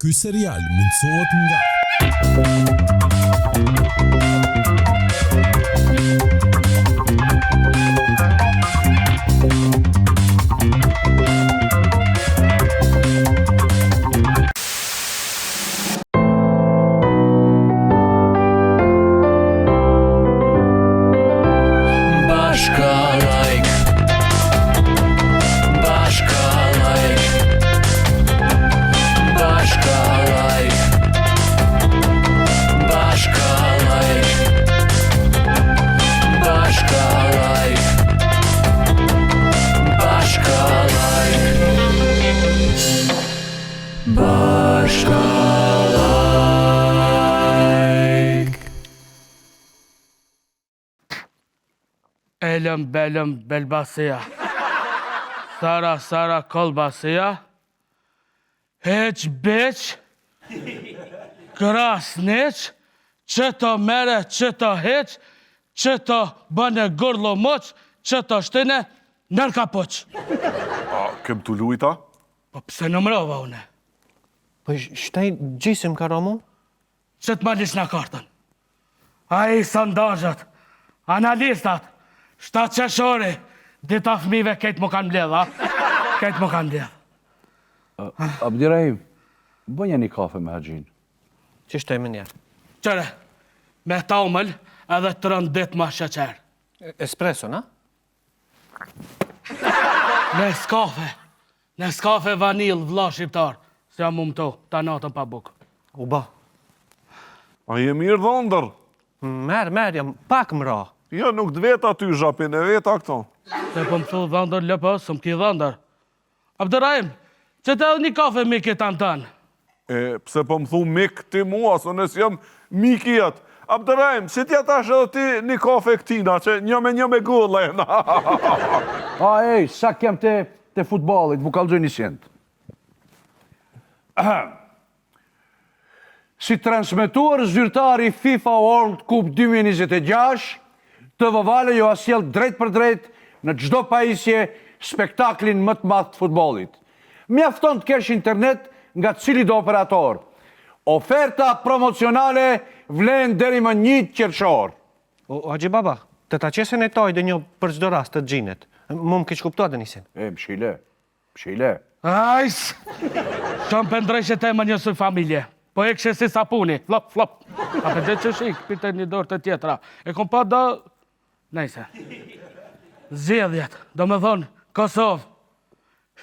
Ky serial mundësohet nga Elëm, belëm, belbasia. Sara, Sara, kolbasia. Heq, beq. Kras, neq. Qëto mere, qëto heq. Qëto bëne gurlo moq. Qëto shtine, nërka poq. A, kem të lujta? Po pse në mrova une? Po shtaj gjisim ka romu? Që të malis në kartën. A i sondazhat, analistat, shtatë qeshori, dita fmive ketë më kanë mbledha. Ketë më kanë mbledha. Abdirahim, bënja një kafe me Haxhin. Që shtaj me njerë? Qëre, me taumël edhe të rëndit ma sheqer. Espresso, na? Neskafe vanil, vlla shqiptar. Se jam umëto, ta natën pa bukë. U ba. A je mirë dhëndër? Merë, jam pak më ra. Jo, nuk të veta ty zhapin e veta këto. Se po më thu dhëndër lëpë, së më ki dhëndër. Abdirahim, që të edhe një kafe miki të antanë? E, pse po më thu mik ti mua, së nësë jam miki jetë. Abdirahim, si t'ja tash edhe ti një kafe këtina, që një me gulle. A, ej, sa kem te futbalit, vu kalëgjë një sjent. Si transmituar zyrtari FIFA World Cup 2026, TV Vale jo asjel drejt për drejt në çdo pajisje spektaklin më të madh të futbollit. Mjafton të kesh internet nga cili do operator. Oferta promocionale vlen deri më 1 qershor. O, Haxhi baba, të ta qesen e taj dhe një për çdo rast të xhinit. Më keq kuptoa dhe nisin. E, mshile. Ajs! Shumë pëndrejshet e më njësë familje. Po e kështë si sapuni, flop. A për dhe që shik, pite një dorë të tjetra. E kom pa do... Nejse. Zjedhjet, do me thonë, Kosovë,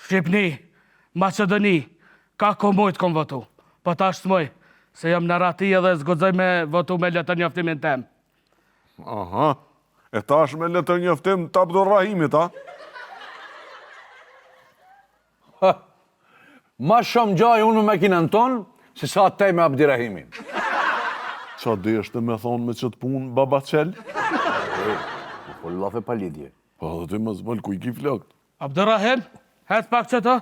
Shqipni, Macedoni, ka komujt kom votu. Po ta shtmoj, se jam në rati edhe zgodzoj me votu me letër njoftimin tem. Aha, e tash me letër njoftim të Abdurrahimit, a? Ma shumë gjaj unë me kinën tonë, si sa tej me Abdirahimin. Qa dhe është me thonë me qëtë punë, baba qel? Po lafe pa lidhje. Po dhe ty më zbëll ku i ki flokët. Abdurrahim, het pak që të?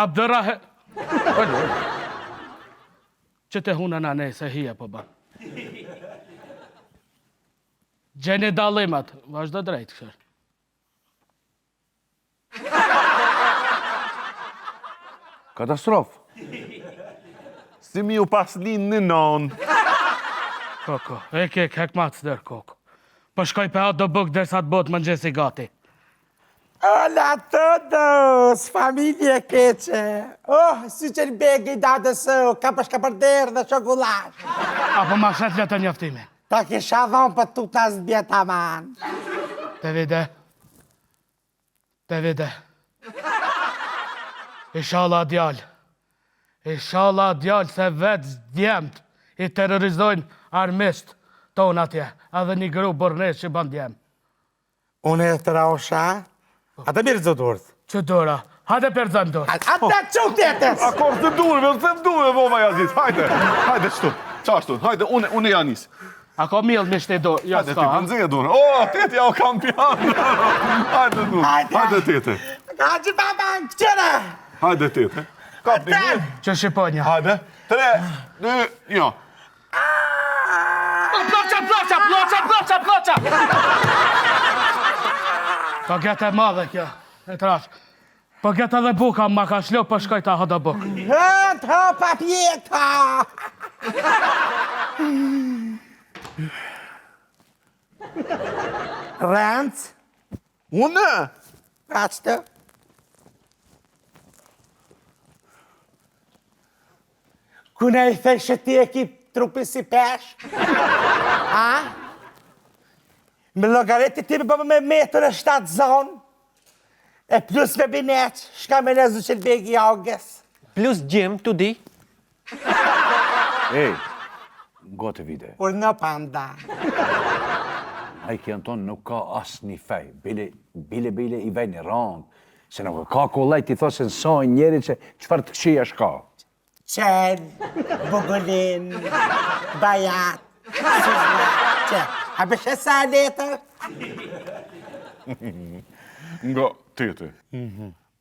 Abdurrahim... Që të huna në nej, se hije po ba. Gjeni dalimat, vazhdo drejt këshër. Katastrofë. Si mi u paslin në nonë. Koko, hek matë së dërë, Koko. Po shkoj pe atë do bukë dërsa të botë më nëgjesi gati. Hola a todos, familje keqe. Oh, si që në begi da dësë, ka për shkapërder dhe shokulash. Apo ma shet letër njoftimi. Ta kisha dhonë për tu të zbjeta man. Te vide. Ishala djallë se vetë djemët i terrorizojnë armisht tonë atje, edhe një grupë bërnesh që ban djemë. Unë e të raosha, atë mirë zëdurët. Që dora, hajde për zënë dorë. Atë që tjetës! A kom të durve, voma Aziz, hajde shtu, qashtu, hajde, unë janis. A ko millë me shte dorë, ja Hajde, s'ka, ti ha? pëndzije durve. O, teti, o kampion. Hajde, durve, hajde, teti. Haxhi baba, qëre! Hajde, teti. Kap një mirë. Që shqiponja. Hajde, 3, 2, 1. Ploqa! Ka gjetë e madhe kjo, e trash. Po këtë edhe buka ma ka shlo, po shkoj ta hëtë buk. Hëtë, papjeta! Rëndë, Unë? kaqëtë. Kuna i theshë ti e ki trupin si pesh? A? Me logareti ti me bëmë me metër e 7 zonë, e plus me bineq, shka me në Zuqelbegi Augës. Plus gjim, tu di. Ej, gotë vide. Kur në panda. Ai ki Anton nuk ka asë një fej. Bile i vej një randë. Se nuk ka kollaj ti thosë në sajnë njerit që qëfar të këshia shka. Qen, Bugulin, Bajat, Suzma, që, a beshe sa letër? Nga tete,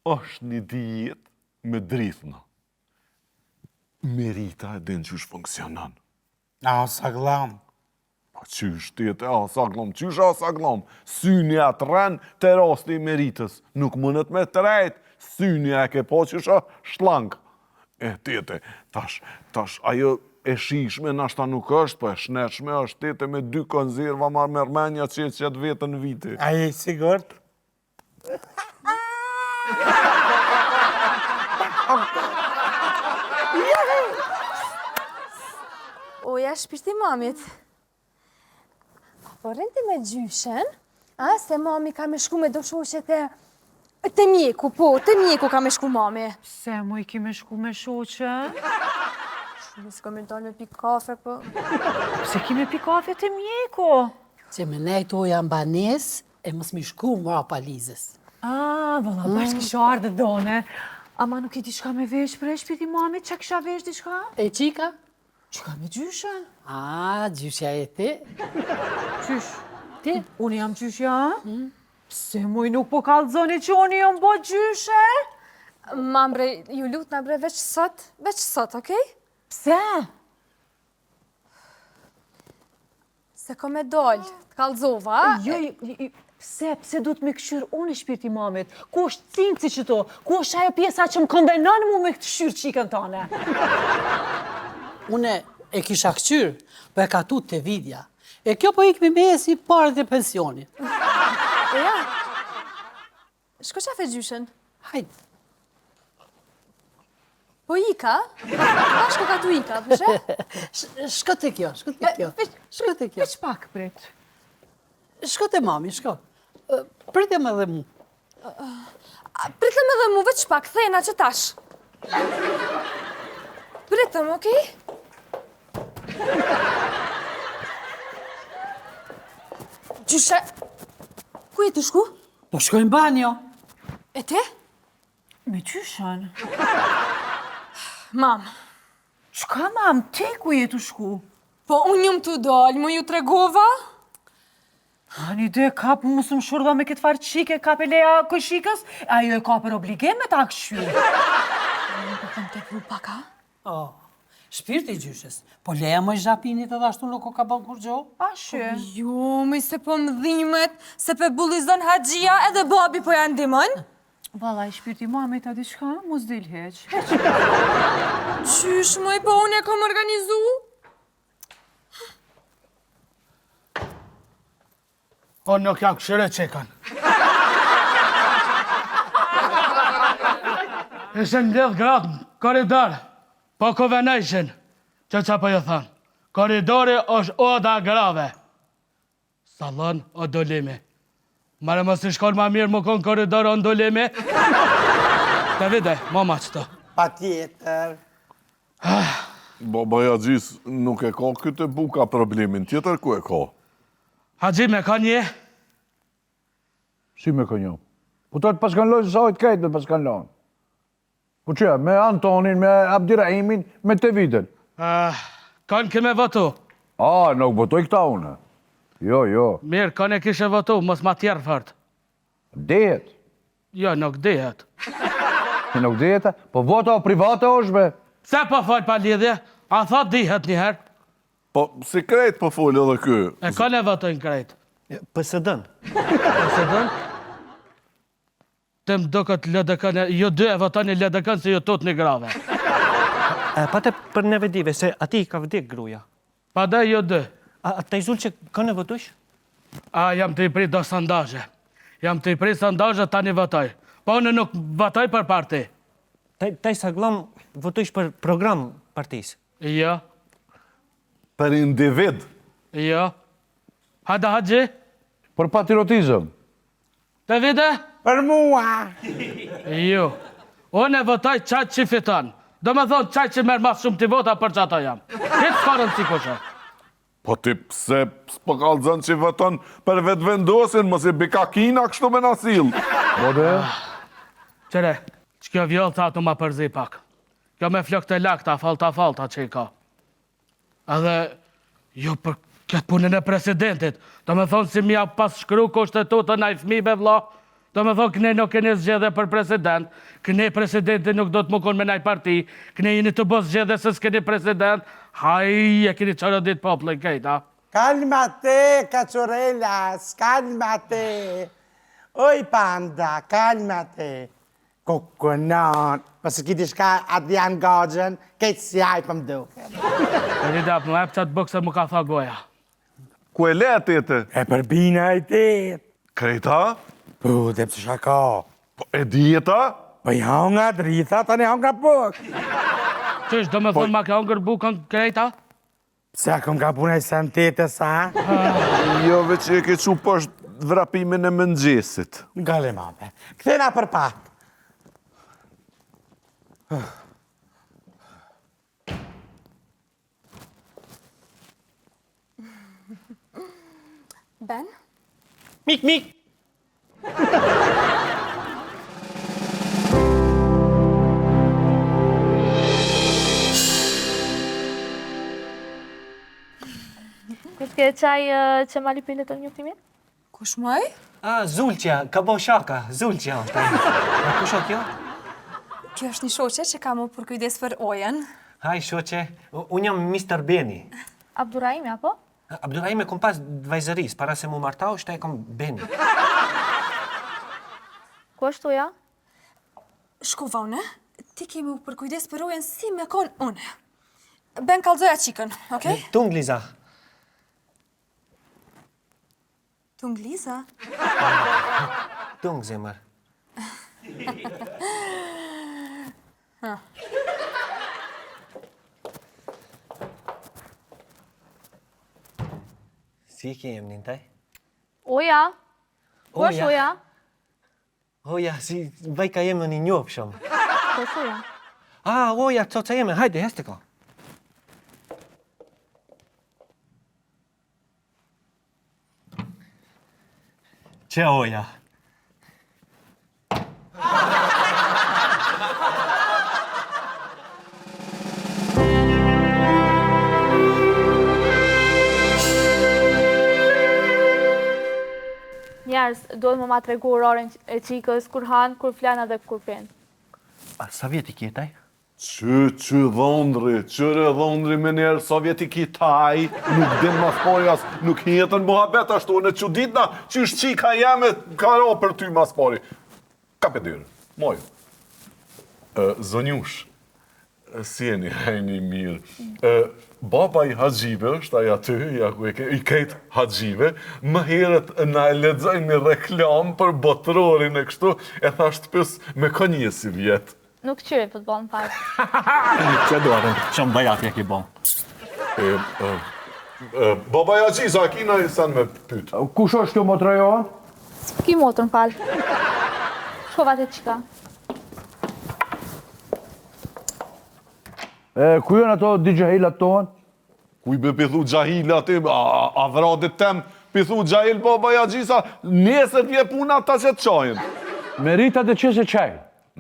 është një dijet me drithna. Merita e din qysh funksionan. A, sa glam. Pa qysh tete, sa glom, qysh sa glom. Syni atë ren të rasti i meritës. Nuk mënët me të rejt, syni e ke po qysh shlang. E tete, tash, ajo e shishme nashta nuk është, po e shneshme është tete me 2 konzerva marrë mërmenja që vetën viti. A je sigurt? Oja, shpirti mamit. Po rrëndi me gjyshen, se mami ka me shku me do shoqet të mjeku, po, të mjeku ka me shku mami. Se mu i ki me shku me shoqe? Shumë s'ka me dalë me pi kafe, po. Se ki me pi kafe të mjeku? Që me nejt oja mbanes e mos mi shku mra palizës. Valla, bashkë kisha ardhe dhone. Ama nuk i di shka me vesh për e shpiti mamit, që kisha vesh di shka? E qika? Qika me gjyshen? Gjyshja e ti. Qysh? Ti? Unë jam gjyshja? Se muj nuk po kallëzoni që unë jam bo gjyshe? Mambre, ju lut na bre veç sot, okej? Pse? Se ko me dollë, të kallëzova, Jo, pse du të me këshyrë unë i shpirti mamit? Ku është cinci që to? Ku është ajo pjesa që më kondenon mu me këtë shyrë qikën tane? Une e kisha këqyrë, po e ka tut të vidja. E kjo po ikmi me e si parët e pensionit. ja. Shko qafe gjyshen? Hajde. Po ika? Bashko ka tu ika, përshë? Shko të kjo, shko të kjo. Shko të kjo. Veç pak, prit. Shko të mami, shko. Pritem edhe mu. Pritëm edhe mu veç pak, thena që tash. Pritëm, okej? Gjyshe, ku je të shku? Po shkojnë banjo. E te? Me gjyshen? Mam, Shka, mam, ti ku je të shku? po unë jum të dollë, mu ju tregova? Një ide kap musëm shurda me këtë farë qike, kap e leja këshikës, ajo e ka për obligim me ta këshyrë. Nuk po të pru paka? Shpirti gjyshes. Po leja më zhapinit edhe ashtu nuk o ka bën kur gjo? Ashe? Jo, mi se po më dhimet, se pe bullizon haxhia edhe babi po janë ndimon. Valla, i shpirti mamit a diçka, mos dil heq. Qysh, moj, po unë e kom organizu? O nuk jam këshire qekan. Ishte në lidh gratë në koridor, po kovenejshin, që po ju thanë. Koridori është oda grave. Salon o dolimi. Mare mos i shkoll ma mirë më konë koridor o ndolimi. Të vide, mama qëto. Pa tjetër. Baja gjis nuk e ka këtë buka problemin tjetër ku e ka. Haxhi me ka një? Si me kënjo? Po të paskan lojnë sajt kajtë me paskan lojnë. Po që, me Antonin, me Abdirahimin, me të viden. Kanë kime votu. Nuk votoj këta une. Jo. Mirë, kanë e kishe votu, mos ma tjerë fort. Dehet. Jo, nuk dihet. Nuk dehet, po vota o private është be. Se po folë pa lidhje, a thot dihet njëherë. Po, si krejt po folë edhe kë. E kanë e votojnë krejt. PSD-n. Se dënë? Të më duket LDK-n, ju dy e votoni LDK-n se ju tot një grave. Pate për neve dive, se ati ka vdik gruja. Pa dhe ju dy. A të izul që kënë votush? Jam të i prit do sondazhe. Jam të i prit sondazhe tani votoj. Po unë nuk votoj për parti. Taj sa glom votush për program partis. Jo, Për individ. jo. Hada Haxhi, Për patriotizëm. të vide? Për mua. Jo. Unë e votoj qatë që fiton. Do me thonë qatë që merë mas shumë t'i vota për që ato jam. Këtë s'karën si kushe. Po ti pse s'po kallëzën që voton për vetë vendosin, mos i bika kina kështu me nasil. Bode? Qere, që kjo vjollë tha të ma përzi pak. Kjo me flok të lakta, falta që i ka. Edhe, jo për këtë punën e presidentit, do me thonë si mja pas shkru kushtetutën a i fmive vla, do me thonë këne nuk keni zgjedhe për president, këne presidenti nuk do të më konë me naj parti, këne jeni të bos zgjedhe se s'keni president, e keni qërë dit poplën kejta. Calmate, cacciorellas, calmate. Oj, panda, calmate. Kokkonon. Pasi ki shka atë janë gajën, kejtë si ajë për më duke. E një dap, më epë qatë bëkse më ka tha goja. Ku e le tete? E për bina e tëtë. Krejta? Po, dhe pësë shaka. Po e dieta? Po i honga drita, ta ne honga puk. Qysh, do me thonë ma ka hongër bukën krejta? Pse a kom ka puna i sen tete sa? Jo veç e ke që poshtë vrapimin e mëngjesit. Gale mape. Këthena për pak. Ben? Mik! Këtë ke qaj që ma lipin të njëftimin? Kush maj? Zulqja, ka bo shaka, Zulqja. Ku shok jo? Kjo është një shoqe që ka më përkujdes për ojen. Haj, shoqe, unë jam Mr. Beni. Abdurrahimi, apo? Abdurrahimi kom pas vajzëris, para se mu martau, shtaj kom Beni. Ku është uja? Shko vone, ti kemi u përkujdes për ojen si me kon une. Ben kalzoja qikën, okej? Tung, Liza. Tung Liza? Tung, zemër. Si ke emnin taj? Oja? Ku është uja? Oja, si vaj ka emën i njopë shumë. Ku është uja? Oja, co ca emën, hajde, heste ko. Që oja? Njerës, duhet më ma tregu orarin e qikës, kur hanë, kur flanë dhe kur penë. Sa vjeti kjetaj? Që dhondri me njerë sovjetiki taj, nuk din mas pari as, nuk jetën muhabet ashtu, në që ditna që është qika jeme ka ro për ty mas pari. Ka për dyrë, moj. Zonjush, si e një hajni mirë. Baba i Haxhive është aja ty, i kejt Haxhive, më herët na e lexoj një reklam për botërorin e kështu, e thasht pës me konje si vjetë. Nuk qyri futbol në fakt. Që duarën, që më bajat ki bon. Baba i Haxhiza, a kina i sen me pytë? Kush është kjo motra johan? Ki motër në falë. Shkova të qika. Ku jënë ato di gjahilat tonë? Kuj be pithu gjahil aty, a vradit tem pithu gjahil baba i Haxhiza, nesër vje puna ta që të qajnë. Meritat e qese qaj.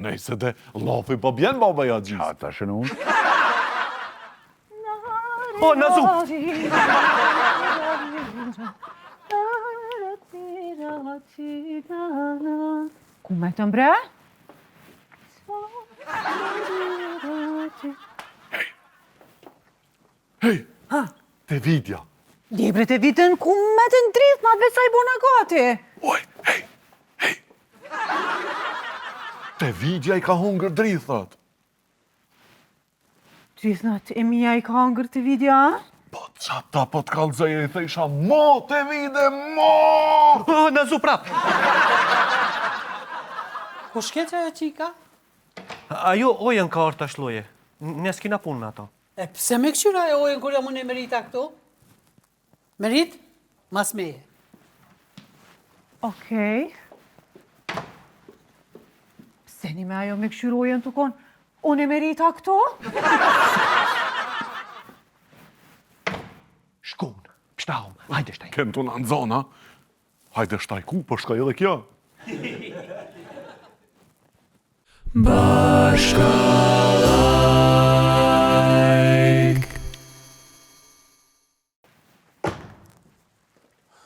Nejse dhe lafi po bjen baba i Haxhiza. Ta shënë unë. Nazu! Ku me të mbre? Hej, te vidja. Libre të vitën ku me të ndrit, ma veç sa i bona gati. Oj, hej. Te Vidja I ka hungër drithët. Gjithnat, e mija I ka hangër të vidja? Po qata po t'kallëzëje I thejsha, mo te vide, mo! Në zu prap. Po shkeqa e qika? Ajo ojën ka orë të shloje. Ne s'kina punë me ato. E pse me këqyra e ojën kur jam unë e Merita këtu? Merit, mas meje. Okej. Pse një me ajo me këshyrojën të konë? Unë e Merita këtu? Shkun, pështahum, hajde shtaj. Kënë të në zona, hajde shtaj ku, për shkaj edhe kjo.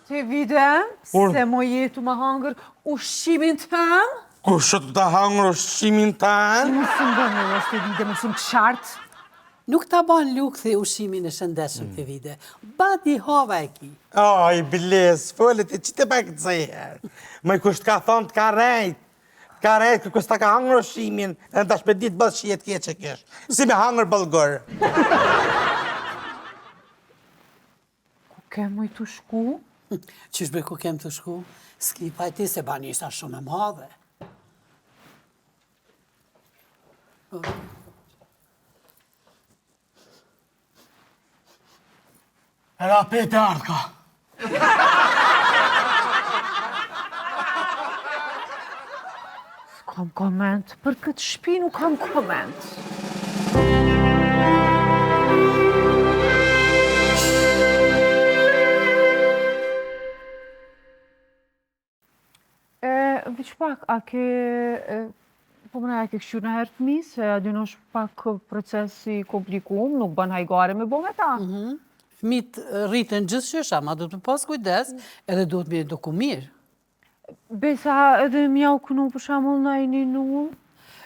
Te videm, se mo jetu ma hangër ushqimin tëm? Ku shëtë të hangër ushqimin tanë? Mësëm bënë, te vide, mësëm të shartë. Nuk ta ban lukthi ushimin e shëndeshëm të vide. Bati hava e ki. Oj, biles, fëllet e që të pak të zëherë. Më kusht ka thonë të ka rejt. Ka rejt, kërës ta ka hangër ushimin, e në të shpedit bëllë shijet kje që kesh. Si me hangër bëllgërë. Ku kemë i të shku? Qyshbe ku kem të shku? S'ki pajti se bani isha shumë e madhe. Era pete ardhka. S'kam koment, për këtë shpi nuk kam koment. Viç pak, a ke... Po mëna e ke këshur në herë fëmi, se a dy nësh pak procesi komplikum, nuk bën hajgare me bo me ta. Fëmit rritën gjithçysh, ama duhet me pas kujdes, edhe duhet me eduku mirë. Besa edhe mjau kënu për shamull na I një null.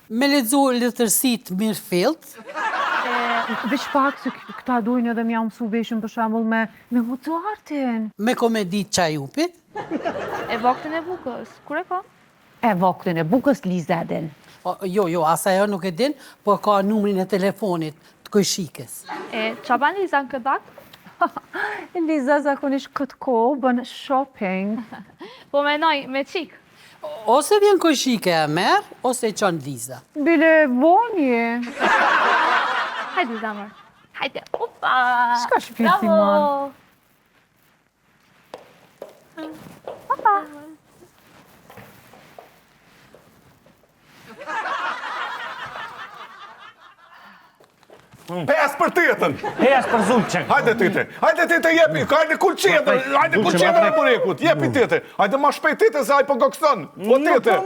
Me lexu letërsit mirë fillt, Viç pak se këta dojnë edhe mjau mësu veshën për shamull me Mozartin. me komedit qajupit, E vaktin e bukës, kur e ka? E vaktin e bukës Lizedin. jo, asa jo nuk e din, po ka numrin e telefonit të kojshikës. E, qa ban Liza në këtë vakt? Liza zakonisht këtë kohë bën shopping. Po menoj, me qik. Ose vjen kojshike e merë, ose e qënë Liza. Bile vonje. Hajde, zamër. Hajde, opa! Shka shpirti, man? Opa! Pes për tjetën! Pes për zulqen. Hajde tete, jepi, hajde kur qetër, hajde kur qetër e burekut, jepi tete, hajde ma shpejt tete se aj po gokson, po tete.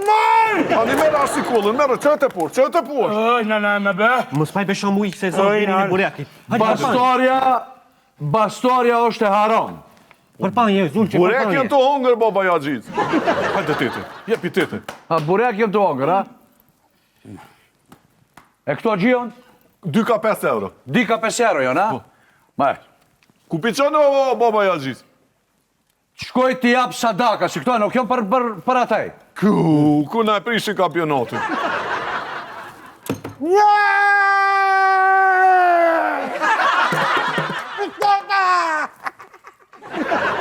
Ani merë arsikullën, merë, që të posh. Oj, në me be. Mos paj besho mu I se zonë vini në burekit. Bastoria është e haram. Për pan je, zulqen, për Burek pan jenë je. të hongër, baba ja gjithë. Hajde tete, jepi tete. A burek jem të hongër, a? E këto gjion? 2 ka 5 euro. Dika 5 euro janë, a? Marë. Ku piqon o baba ja gjithë? Shkoj t'i jap sadaka, si këto nuk jam për ataj. Ku na e prishi kampionatin?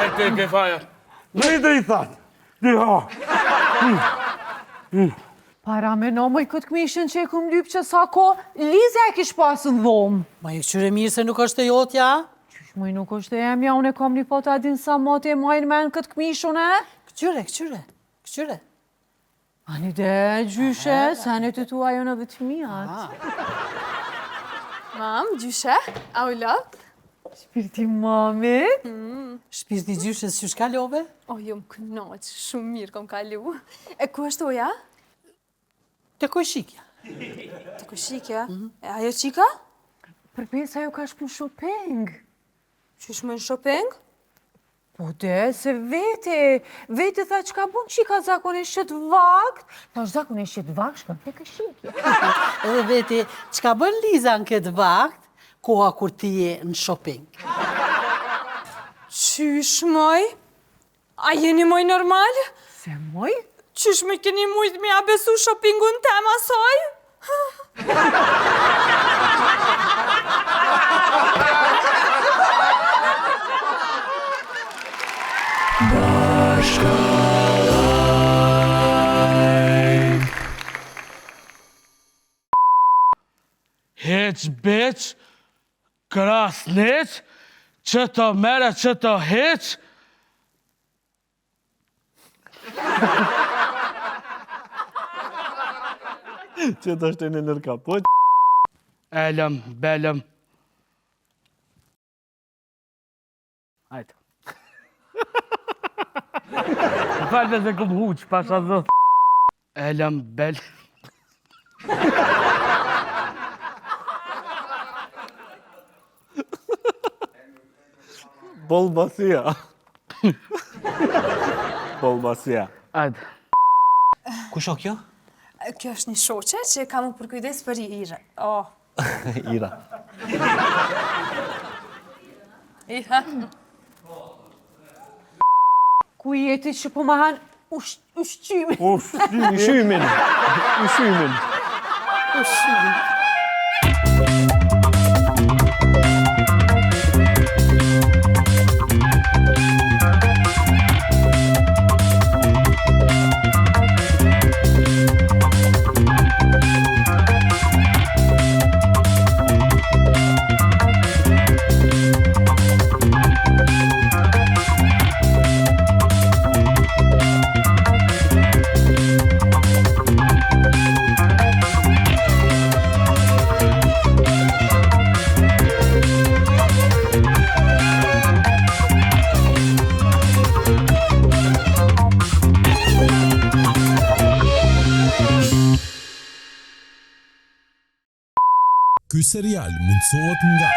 E te ke faja. Drejtë I thanë. Diha. Para me no mëj këtë këmishën që e këm lypë që sa ko, Liza e kish pasë në dhomë. Ma I këshyre mirë se nuk është e jotja? Qysh mëj nuk është e emja, unë e kom një pota din sa moti e majnë me në këtë këmishën e? Këqyre. Ani de, gjyshe, se në të tua jo në dhe të mijat. Mam, gjyshe, a u lot? Shpirti mamit. Shpirti gjyshës që shkallove? O, jo më kënoq, shumë mirë kom kalu. E ku është oja? Të kojshikja. Të kushikja? E ajo qika? Për pesa jo ka shpu shopping. Qysh më në shopping? Po de, se vete tha që ka bun qika zakonisht që të vakt, ta është zakonisht që të vakt shkën të këshikja. Edhe veti, që ka bën Liza në këtë vakt, koha kur ti je në shopping. Qysh moj? A jeni moj normal? Se moj? Qysh me keni mujt me ja besu shoppingun tem asaj? Heq, bitch, krasnic, që të mere, që të heq. Që të është në nërka, po? Elëm, belëm. Hajtë. Më falë se këm huq, pasha dhë. Elëm, belëm. Bolbasia. Bolbasia. Hajtë. Kush o kjo? Kjo është një shoqe që ka më përkujdes për Ira. Oh. Ira. Ira. Ku jeti që po ma hanë ushqymin? Ushqymin. Ushqymin. Ky serial mundësohet nga